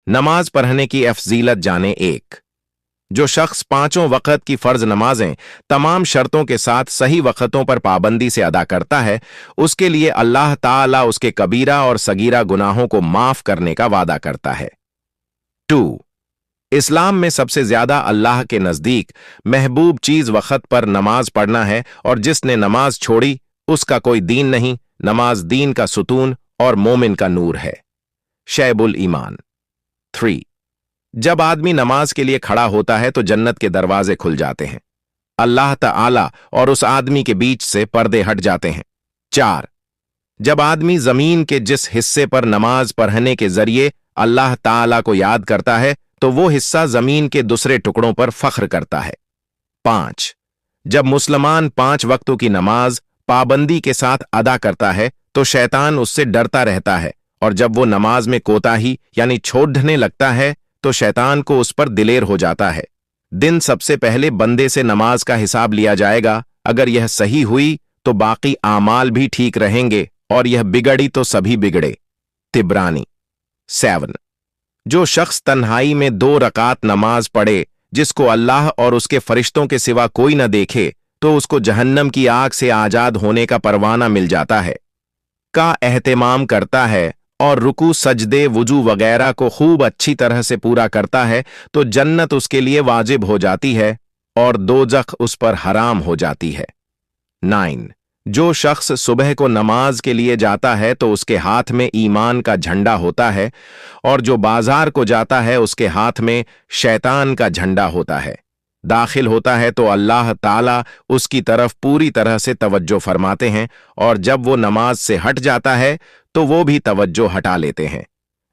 नमाज पढ़ने की अफजीलत जाने। एक, जो शख्स पांचों वक़्त की फ़र्ज नमाजें तमाम शर्तों के साथ सही वक़्तों पर पाबंदी से अदा करता है, उसके लिए अल्लाह ताला उसके कबीरा और सगीरा गुनाहों को माफ़ करने का वादा करता है। 2. इस्लाम में सबसे ज्यादा अल्लाह के नज़दीक महबूब चीज़ वक़्त पर नमाज पढ़ना है, और जिसने नमाज छोड़ी उसका कोई दीन नहीं। नमाज दीन का सुतून और मोमिन का नूर है। शैबुल ईमान। 3. जब आदमी नमाज के लिए खड़ा होता है तो जन्नत के दरवाजे खुल जाते हैं। अल्लाह ताला और उस आदमी के बीच से पर्दे हट जाते हैं। 4. जब आदमी जमीन के जिस हिस्से पर नमाज पढ़ने के जरिए अल्लाह ताला को याद करता है तो वो हिस्सा जमीन के दूसरे टुकड़ों पर फख्र करता है। 5. जब मुसलमान 5 वक्तों की नमाज पाबंदी के साथ अदा करता है तो शैतान उससे डरता रहता है, और जब वो नमाज में कोताही यानी छोड़ने लगता है तो शैतान को उस पर दिलेर हो जाता है। दिन सबसे पहले बंदे से नमाज का हिसाब लिया जाएगा। अगर यह सही हुई तो बाकी आमाल भी ठीक रहेंगे, और यह बिगड़ी तो सभी बिगड़े। तिब्रानी। 7. जो शख्स तन्हाई में 2 रकात नमाज पढ़े जिसको अल्लाह और उसके फरिश्तों के सिवा कोई न देखे तो उसको जहन्नम की आग से आजाद होने का परवाना मिल जाता है, का एहतिमाम करता है और रुकू सजदे वुजू वगैरह को खूब अच्छी तरह से पूरा करता है तो जन्नत उसके लिए वाजिब हो जाती है और दोजख उस पर हराम हो जाती है। 9. जो शख्स सुबह को नमाज के लिए जाता है तो उसके हाथ में ईमान का झंडा होता है, और जो बाजार को जाता है उसके हाथ में शैतान का झंडा होता है। दाखिल होता है तो अल्लाह ताला उसकी तरफ पूरी तरह से तवज्जो फरमाते हैं, और जब वो नमाज से हट जाता है तो वो भी तवज्जो हटा लेते हैं।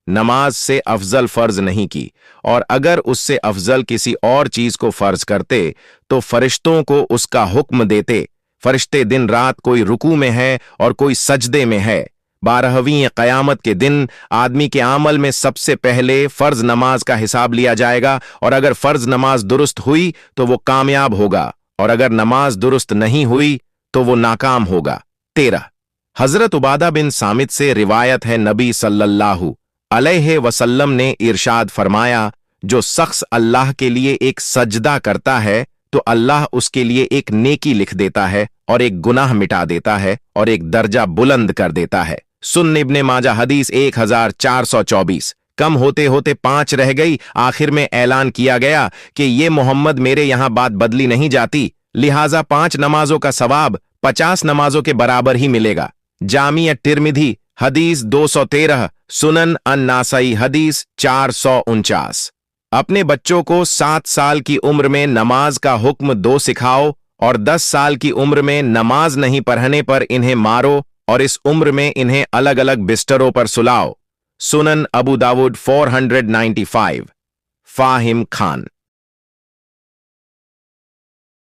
नमाज से अफजल फर्ज नहीं की, और अगर उससे अफजल किसी और चीज को फर्ज करते तो फरिश्तों को उसका हुक्म देते। फरिश्ते दिन रात कोई रुकू में है और कोई सजदे में है। 12वीं क़यामत के दिन आदमी के आमल में सबसे पहले फर्ज नमाज का हिसाब लिया जाएगा, और अगर फर्ज नमाज दुरुस्त हुई तो वो कामयाब होगा, और अगर नमाज दुरुस्त नहीं हुई तो वो नाकाम होगा। 13. हजरत उबादा बिन सामित से रिवायत है, नबी सल्लल्लाहु अलैहि वसल्लम ने इरशाद फरमाया, जो शख्स अल्लाह के लिए एक सजदा करता है तो अल्लाह उसके लिए एक नेकी लिख देता है और एक गुनाह मिटा देता है और एक दर्जा बुलंद कर देता है। सुन्न इब्ने माजा हदीस 1424। कम होते होते 5 रह गई। आखिर में ऐलान किया गया कि ये मोहम्मद मेरे यहां बात बदली नहीं जाती, लिहाजा 5 नमाजों का सवाब 50 नमाजों के बराबर ही मिलेगा। जामिया तिर्मिधी हदीस 213, सुनन अन-नासाई हदीस 449। अपने बच्चों को 7 साल की उम्र में नमाज का हुक्म दो सिखाओ, और 10 साल की उम्र में नमाज नहीं पढ़ने पर इन्हें मारो, और इस उम्र में इन्हें अलग अलग बिस्तरों पर सुलाओ। सुनन अबू दाऊद 495। फाहिम खान।